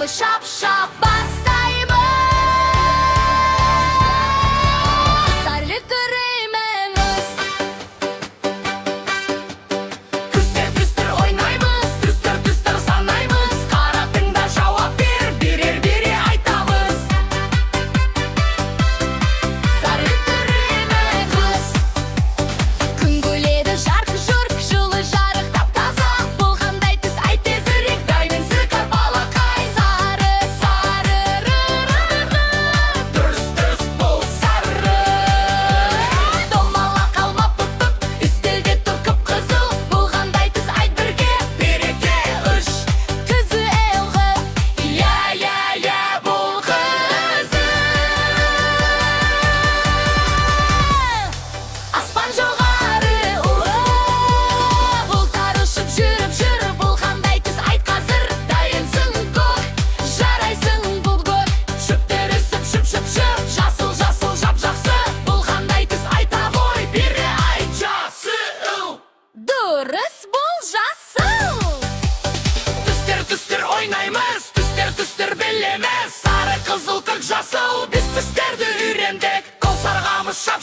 жолы шап-шап бастаймыз. Сәрлі түремеңіз. Түстер ойнаймыз, түстер санаймыз. Қаратыңда жауап бере айтамыз. Сәрлі түремеңіз. Күн көледі жарқ-жұрқ, жылы жарық тап-таза. Бұл қандай түс айт тезірек, дайын сықыр балақай. Сары, түс бұл сары. Домалақ алма пұп-пұп, үстелде тұр қып-қызыл. Бұл қандай түс айт бірге, береке үш. Күзі елғы, я, бұл қызыл. Аспан жоғары, бұлттар ұшып жүріп, бұл қандай түс айт қазір. Дайынсың көк, жарайсың бұл көк. Шөптер үсіп, шып, жасыл, жап-жақсы. Бұл қандай түс айта ғой, бере айт жасыл. Дұрыс, бұл жасыл. Түстер ойнаймыз, түстер білеміз. Сары, қызыл, көк, жасыл, біз түстерді үйрендік. Қол сарғамыз шап,